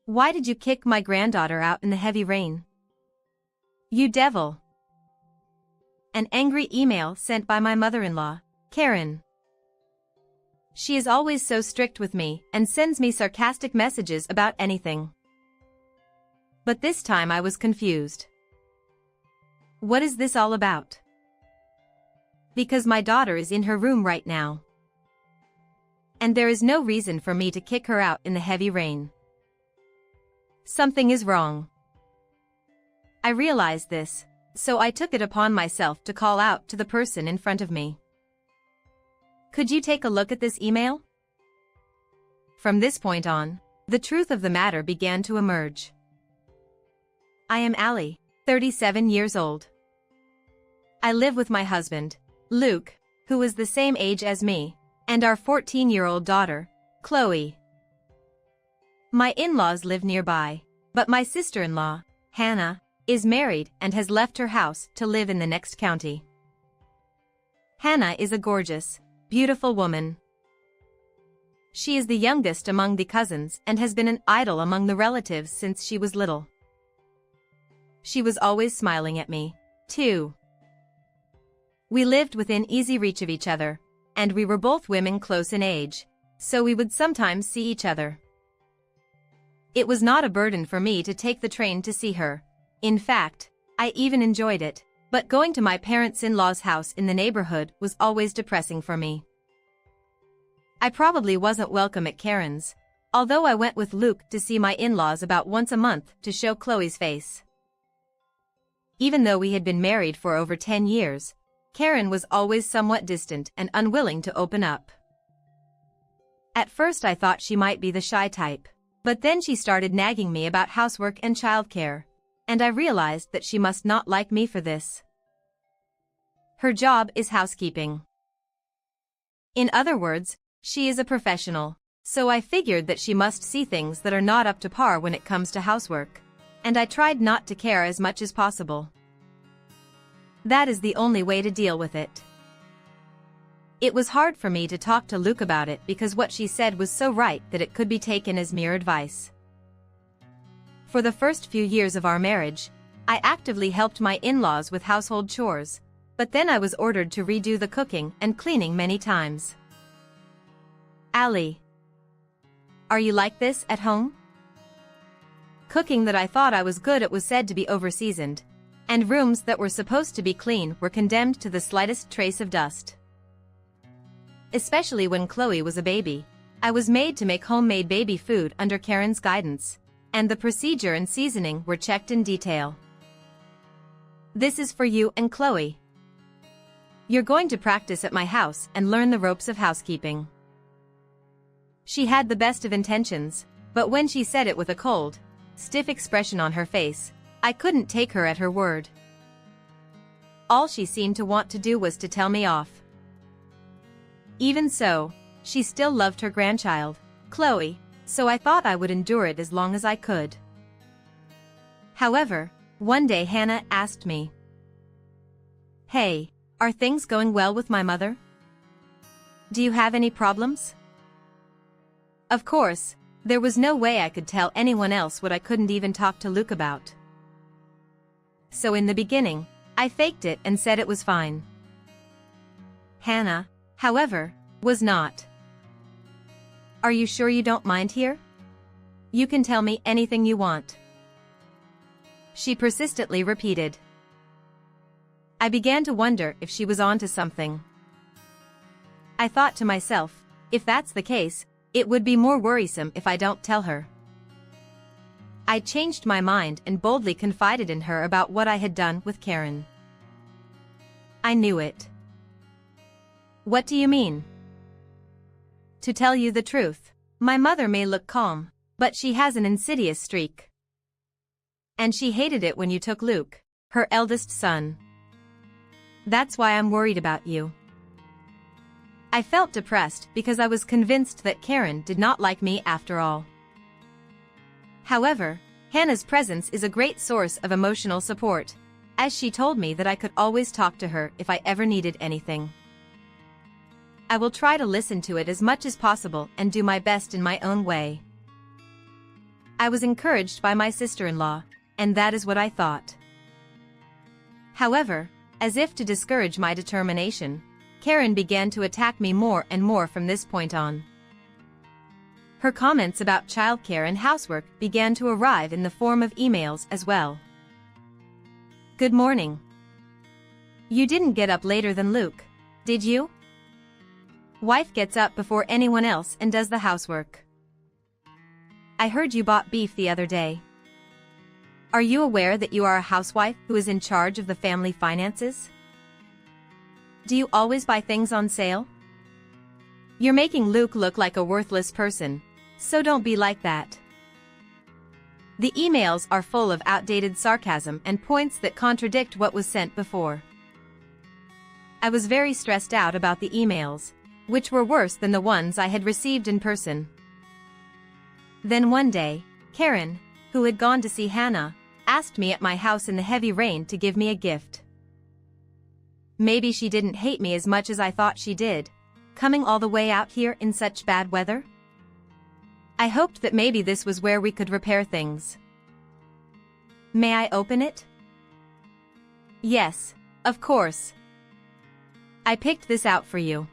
Why did you kick my granddaughter out in the heavy rain? You devil. An angry email sent by my mother-in-law, Karen. She is always so strict with me and sends me sarcastic messages about anything. But this time I was confused. What is this all about? Because my daughter is in her room right now. And there is no reason for me to kick her out in the heavy rain. Something is wrong. I realized this, so I took it upon myself to call out to the person in front of me. Could you take a look at this email? From this point on, the truth of the matter began to emerge. I am Allie, 37 years old. I live with my husband, Luke, who is the same age as me, and our 14-year-old daughter, Chloe. My in-laws live nearby, but my sister-in-law, Hannah, is married and has left her house to live in the next county. Hannah is a gorgeous, beautiful woman. She is the youngest among the cousins and has been an idol among the relatives since she was little. She was always smiling at me, too. We lived within easy reach of each other, and we were both women close in age, so we would sometimes see each other. It was not a burden for me to take the train to see her. In fact, I even enjoyed it, but going to my parents-in-law's house in the neighborhood was always depressing for me. I probably wasn't welcome at Karen's, although I went with Luke to see my in-laws about once a month to show Chloe's face. Even though we had been married for over 10 years, Karen was always somewhat distant and unwilling to open up. At first I thought she might be the shy type, but then she started nagging me about housework and childcare, and I realized that she must not like me for this. Her job is housekeeping. In other words, she is a professional, so I figured that she must see things that are not up to par when it comes to housework, and I tried not to care as much as possible. That is the only way to deal with it. It was hard for me to talk to Luke about it because what she said was so right that it could be taken as mere advice. For the first few years of our marriage, I actively helped my in-laws with household chores, but then I was ordered to redo the cooking and cleaning many times. Allie. Are you like this at home? Cooking that I thought I was good at was said to be over-seasoned, and rooms that were supposed to be clean were condemned to the slightest trace of dust. Especially when Chloe was a baby, I was made to make homemade baby food under Karen's guidance, and the procedure and seasoning were checked in detail. This is for you and Chloe. You're going to practice at my house and learn the ropes of housekeeping. She had the best of intentions, but when she said it with a cold, stiff expression on her face, I couldn't take her at her word. All she seemed to want to do was to tell me off. Even so, she still loved her grandchild, Chloe, so I thought I would endure it as long as I could. However, one day Hannah asked me, "Hey, are things going well with my mother? Do you have any problems?" Of course, there was no way I could tell anyone else what I couldn't even talk to Luke about. So in the beginning, I faked it and said it was fine. Hannah, however, was not. "Are you sure you don't mind here? You can tell me anything you want," she persistently repeated. I began to wonder if she was onto something. I thought to myself, if that's the case, it would be more worrisome if I don't tell her. I changed my mind and boldly confided in her about what I had done with Karen. I knew it. "What do you mean?" "To tell you the truth, my mother may look calm, but she has an insidious streak. And she hated it when you took Luke, her eldest son. That's why I'm worried about you." I felt depressed because I was convinced that Karen did not like me after all. However, Hannah's presence is a great source of emotional support, as she told me that I could always talk to her if I ever needed anything. I will try to listen to it as much as possible and do my best in my own way. I was encouraged by my sister-in-law, and that is what I thought. However, as if to discourage my determination, Karen began to attack me more and more from this point on. Her comments about childcare and housework began to arrive in the form of emails as well. Good morning. You didn't get up later than Luke, did you? Wife gets up before anyone else and does the housework. I heard you bought beef the other day. Are you aware that you are a housewife who is in charge of the family finances? Do you always buy things on sale? You're making Luke look like a worthless person, so don't be like that. The emails are full of outdated sarcasm and points that contradict what was sent before. I was very stressed out about the emails, which were worse than the ones I had received in person. Then one day, Karen, who had gone to see Hannah, asked me at my house in the heavy rain to give me a gift. Maybe she didn't hate me as much as I thought she did, coming all the way out here in such bad weather. I hoped that maybe this was where we could repair things. May I open it? Yes, of course. I picked this out for you.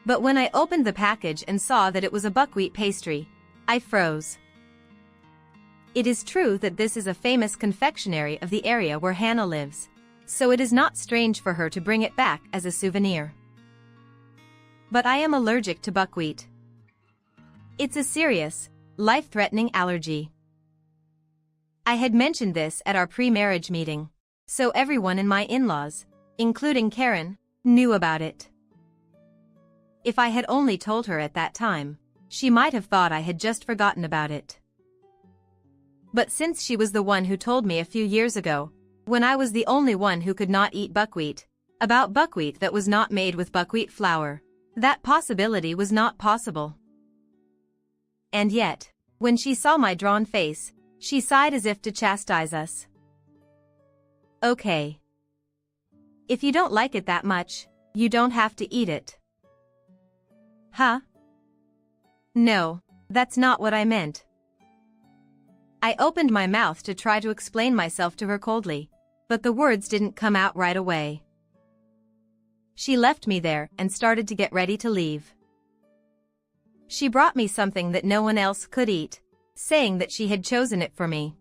But when I opened the package and saw that it was a buckwheat pastry, I froze. It is true that this is a famous confectionery of the area where Hannah lives, so it is not strange for her to bring it back as a souvenir. But I am allergic to buckwheat. It's a serious, life-threatening allergy. I had mentioned this at our pre-marriage meeting, so everyone in my in-laws, including Karen, knew about it. If I had only told her at that time, she might have thought I had just forgotten about it. But since she was the one who told me a few years ago, when I was the only one who could not eat buckwheat, about buckwheat that was not made with buckwheat flour, that possibility was not possible. And yet, when she saw my drawn face, she sighed as if to chastise us. Okay. If you don't like it that much, you don't have to eat it. Huh? No, that's not what I meant. I opened my mouth to try to explain myself to her coldly, but the words didn't come out right away. She left me there and started to get ready to leave. She brought me something that no one else could eat, saying that she had chosen it for me.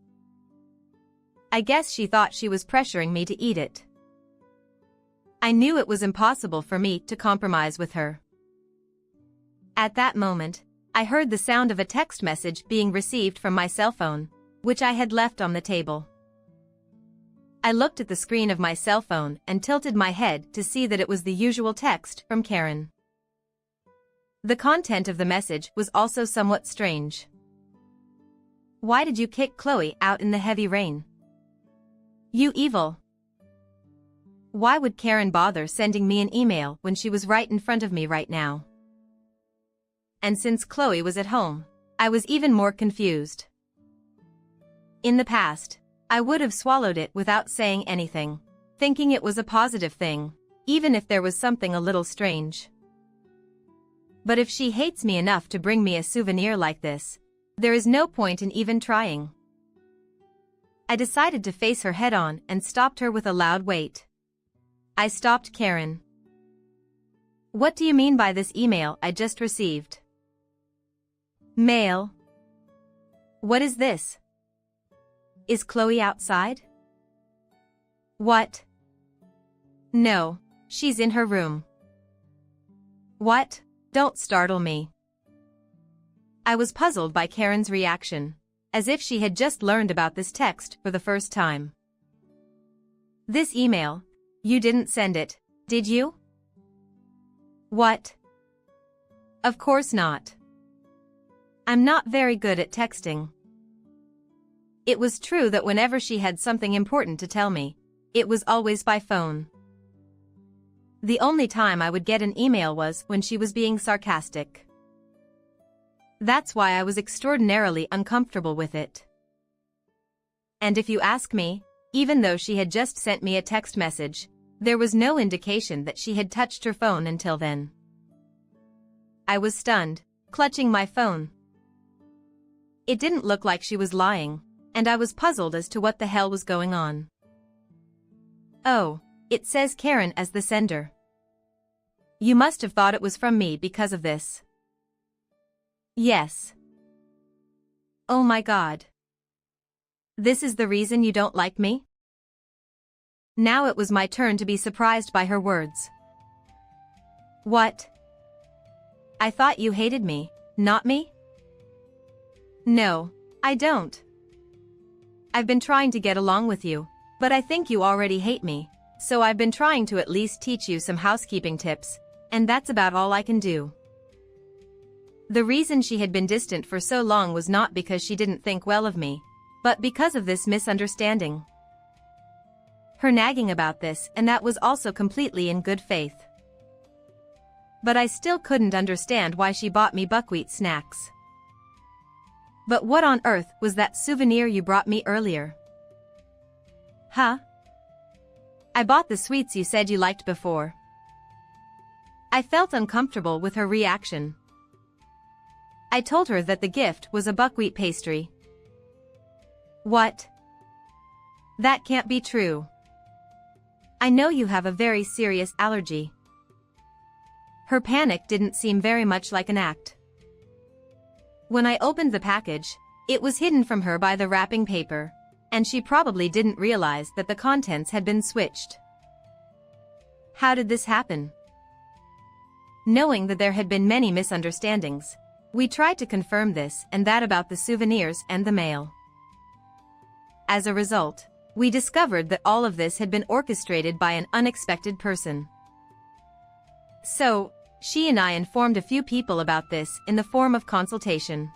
I guess she thought she was pressuring me to eat it. I knew it was impossible for me to compromise with her. At that moment, I heard the sound of a text message being received from my cell phone, which I had left on the table. I looked at the screen of my cell phone and tilted my head to see that it was the usual text from Karen. The content of the message was also somewhat strange. Why did you kick Chloe out in the heavy rain? You evil. Why would Karen bother sending me an email when she was right in front of me right now? And since Chloe was at home, I was even more confused. In the past, I would have swallowed it without saying anything, thinking it was a positive thing, even if there was something a little strange. But if she hates me enough to bring me a souvenir like this, there is no point in even trying. I decided to face her head-on and stopped her with a loud wait. I stopped Karen. What do you mean by this email I just received? Mail. What is this? Is Chloe outside? What? No, she's in her room. What? Don't startle me. I was puzzled by Karen's reaction, as if she had just learned about this text for the first time. This email, you didn't send it, did you? What? Of course not. I'm not very good at texting. It was true that whenever she had something important to tell me, it was always by phone. The only time I would get an email was when she was being sarcastic. That's why I was extraordinarily uncomfortable with it. And if you ask me, even though she had just sent me a text message, there was no indication that she had touched her phone until then. I was stunned, clutching my phone. It didn't look like she was lying, and I was puzzled as to what the hell was going on. Oh, it says Karen as the sender. You must have thought it was from me because of this. Yes. Oh my God. This is the reason you don't like me? Now it was my turn to be surprised by her words. What? I thought you hated me, not me? No, I don't. I've been trying to get along with you, but I think you already hate me, so I've been trying to at least teach you some housekeeping tips, and that's about all I can do. The reason she had been distant for so long was not because she didn't think well of me, but because of this misunderstanding. Her nagging about this and that was also completely in good faith. But I still couldn't understand why she bought me buckwheat snacks. But what on earth was that souvenir you brought me earlier? Huh? I bought the sweets you said you liked before. I felt uncomfortable with her reaction. I told her that the gift was a buckwheat pastry. What? That can't be true. I know you have a very serious allergy. Her panic didn't seem very much like an act. When I opened the package, it was hidden from her by the wrapping paper, and she probably didn't realize that the contents had been switched. How did this happen? Knowing that there had been many misunderstandings, we tried to confirm this and that about the souvenirs and the mail. As a result, we discovered that all of this had been orchestrated by an unexpected person. So, she and I informed a few people about this in the form of consultation.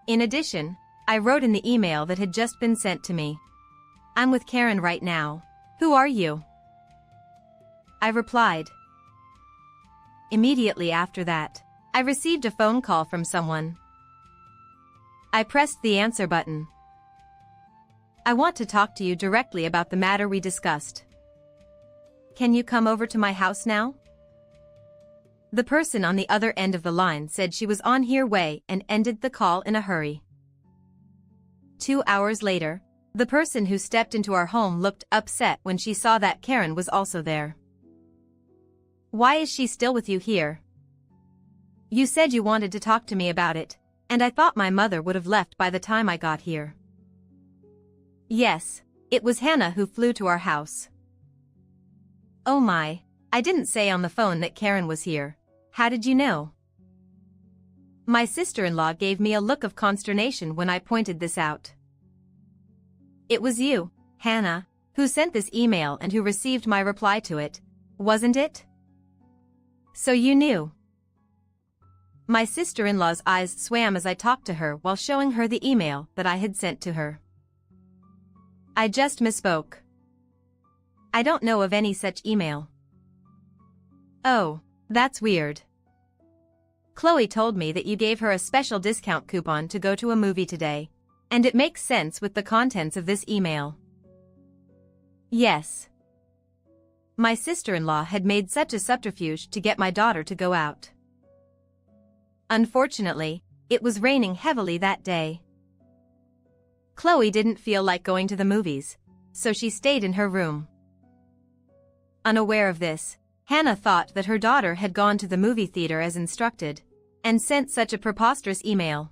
In addition, I wrote in the email that had just been sent to me. I'm with Karen right now. Who are you? I replied. Immediately after that, I received a phone call from someone. I pressed the answer button. I want to talk to you directly about the matter we discussed. Can you come over to my house now? The person on the other end of the line said she was on her way and ended the call in a hurry. 2 hours later, the person who stepped into our home looked upset when she saw that Karen was also there. Why is she still with you here? You said you wanted to talk to me about it, and I thought my mother would have left by the time I got here. Yes, it was Hannah who flew to our house. Oh my, I didn't say on the phone that Karen was here. How did you know? My sister-in-law gave me a look of consternation when I pointed this out. It was you, Hannah, who sent this email and who received my reply to it, wasn't it? So you knew. My sister-in-law's eyes swam as I talked to her while showing her the email that I had sent to her. I just misspoke. I don't know of any such email. Oh, that's weird. Chloe told me that you gave her a special discount coupon to go to a movie today, and it makes sense with the contents of this email. Yes. My sister-in-law had made such a subterfuge to get my daughter to go out. Unfortunately, it was raining heavily that day. Chloe didn't feel like going to the movies, so she stayed in her room. Unaware of this, Hannah thought that her daughter had gone to the movie theater as instructed, and sent such a preposterous email.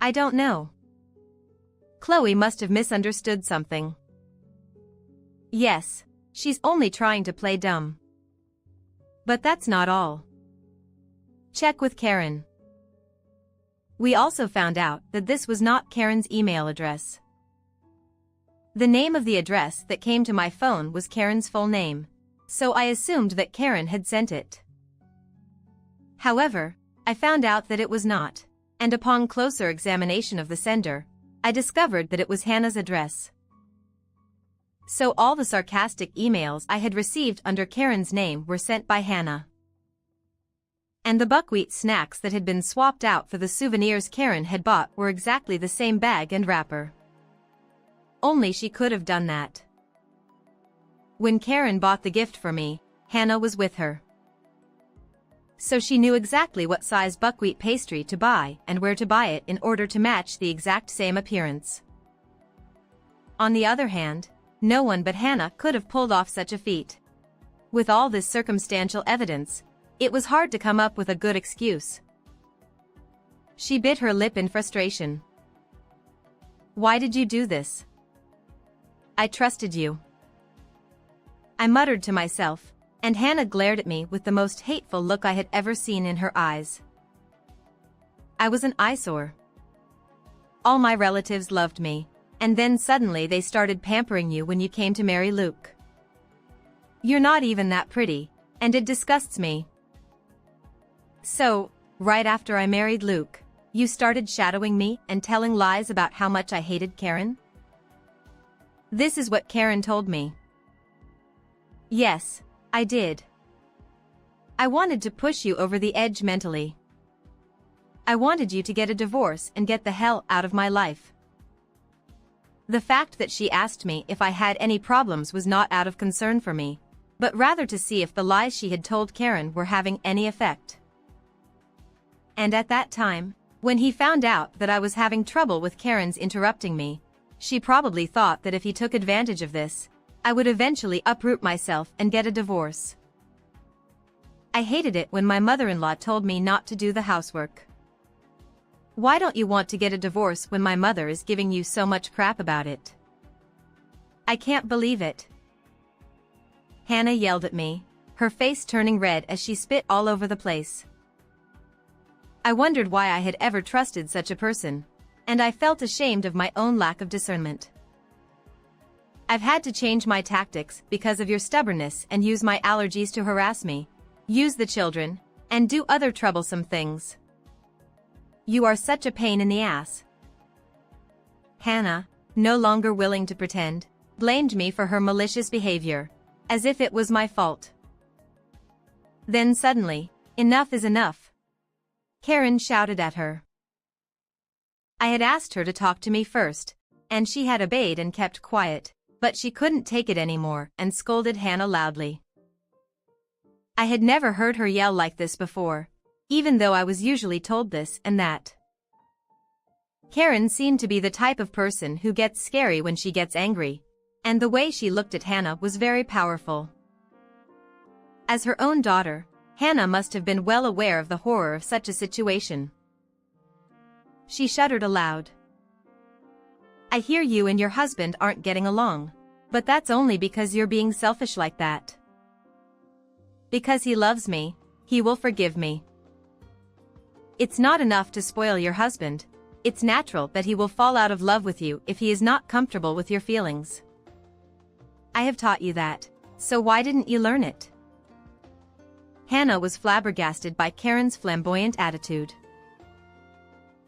I don't know. Chloe must have misunderstood something. Yes, she's only trying to play dumb. But that's not all. Check with Karen. We also found out that this was not Karen's email address. The name of the address that came to my phone was Karen's full name, so I assumed that Karen had sent it. However, I found out that it was not, and upon closer examination of the sender, I discovered that it was Hannah's address. So all the sarcastic emails I had received under Karen's name were sent by Hannah. And the buckwheat snacks that had been swapped out for the souvenirs Karen had bought were exactly the same bag and wrapper. Only she could have done that. When Karen bought the gift for me, Hannah was with her. so she knew exactly what size buckwheat pastry to buy and where to buy it in order to match the exact same appearance. On the other hand, no one but Hannah could have pulled off such a feat. With all this circumstantial evidence, it was hard to come up with a good excuse. She bit her lip in frustration. "Why did you do this? I trusted you," I muttered to myself, and Hannah glared at me with the most hateful look I had ever seen in her eyes. I was an eyesore. All my relatives loved me, and then suddenly they started pampering you when you came to marry Luke. You're not even that pretty, and it disgusts me. So, right after I married Luke, you started shadowing me and telling lies about how much I hated Karen? This is what Karen told me. Yes, I did. I wanted to push you over the edge mentally. I wanted you to get a divorce and get the hell out of my life. The fact that she asked me if I had any problems was not out of concern for me, but rather to see if the lies she had told Karen were having any effect. And at that time, when he found out that I was having trouble with Karen's interrupting me, she probably thought that if he took advantage of this, I would eventually uproot myself and get a divorce. I hated it when my mother-in-law told me not to do the housework. Why don't you want to get a divorce when my mother is giving you so much crap about it? I can't believe it. Hannah yelled at me, her face turning red as she spit all over the place. I wondered why I had ever trusted such a person, and I felt ashamed of my own lack of discernment. I've had to change my tactics because of your stubbornness and use my allergies to harass me, use the children, and do other troublesome things. You are such a pain in the ass. Hannah, no longer willing to pretend, blamed me for her malicious behavior, as if it was my fault. Then suddenly, enough is enough. Karen shouted at her. I had asked her to talk to me first, and she had obeyed and kept quiet, but she couldn't take it anymore and scolded Hannah loudly. I had never heard her yell like this before, even though I was usually told this and that. Karen seemed to be the type of person who gets scary when she gets angry, and the way she looked at Hannah was very powerful. As her own daughter, Hannah must have been well aware of the horror of such a situation. She shuddered aloud. I hear you and your husband aren't getting along, but that's only because you're being selfish like that. Because he loves me, he will forgive me. It's not enough to spoil your husband, it's natural that he will fall out of love with you if he is not comfortable with your feelings. I have taught you that, so why didn't you learn it? Hannah was flabbergasted by Karen's flamboyant attitude.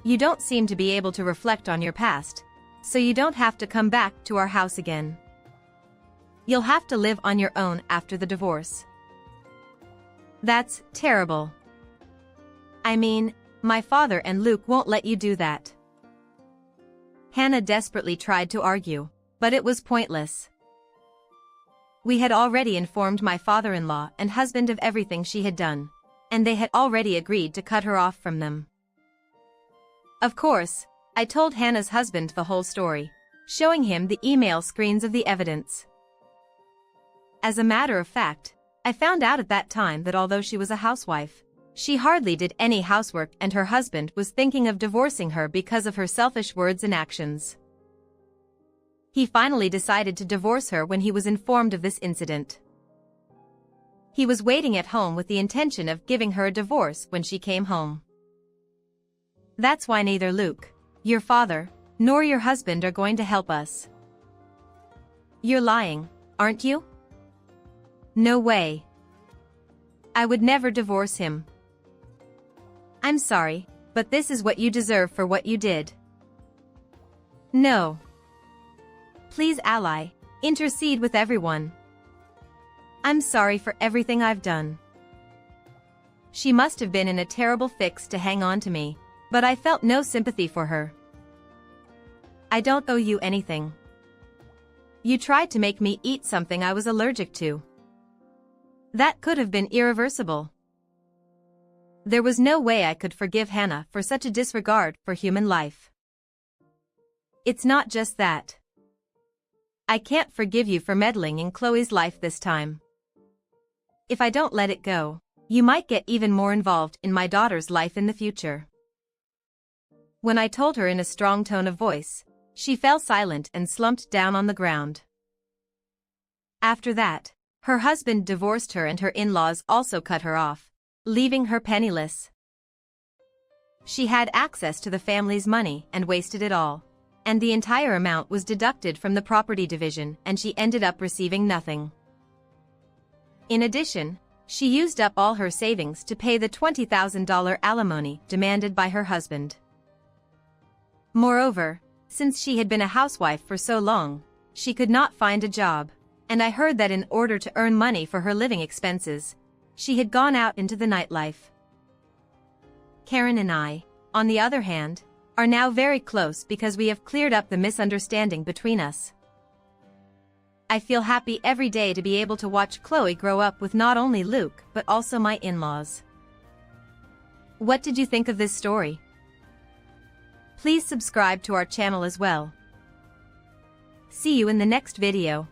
You don't seem to be able to reflect on your past, so you don't have to come back to our house again. You'll have to live on your own after the divorce. That's terrible. I mean, my father and Luke won't let you do that. Hannah desperately tried to argue, but it was pointless. We had already informed my father-in-law and husband of everything she had done, and they had already agreed to cut her off from them. Of course, I told Hannah's husband the whole story, showing him the email screens of the evidence. As a matter of fact, I found out at that time that although she was a housewife, she hardly did any housework and her husband was thinking of divorcing her because of her selfish words and actions. He finally decided to divorce her when he was informed of this incident. He was waiting at home with the intention of giving her a divorce when she came home. That's why neither Luke, your father, nor your husband are going to help us. You're lying, aren't you? No way. I would never divorce him. I'm sorry, but this is what you deserve for what you did. No. Please ally, intercede with everyone. I'm sorry for everything I've done. She must have been in a terrible fix to hang on to me, but I felt no sympathy for her. I don't owe you anything. You tried to make me eat something I was allergic to. That could have been irreversible. There was no way I could forgive Hannah for such a disregard for human life. It's not just that. I can't forgive you for meddling in Chloe's life this time. If I don't let it go, you might get even more involved in my daughter's life in the future. When I told her in a strong tone of voice, she fell silent and slumped down on the ground. After that, her husband divorced her and her in-laws also cut her off, leaving her penniless. She had access to the family's money and wasted it all, and the entire amount was deducted from the property division and she ended up receiving nothing. In addition, she used up all her savings to pay the $20,000 alimony demanded by her husband. Moreover, since she had been a housewife for so long, she could not find a job, and I heard that in order to earn money for her living expenses, she had gone out into the nightlife. Karen and I, on the other hand, are now very close because we have cleared up the misunderstanding between us. I feel happy every day to be able to watch Chloe grow up with not only Luke but also my in-laws. What did you think of this story? Please subscribe to our channel as well. See you in the next video.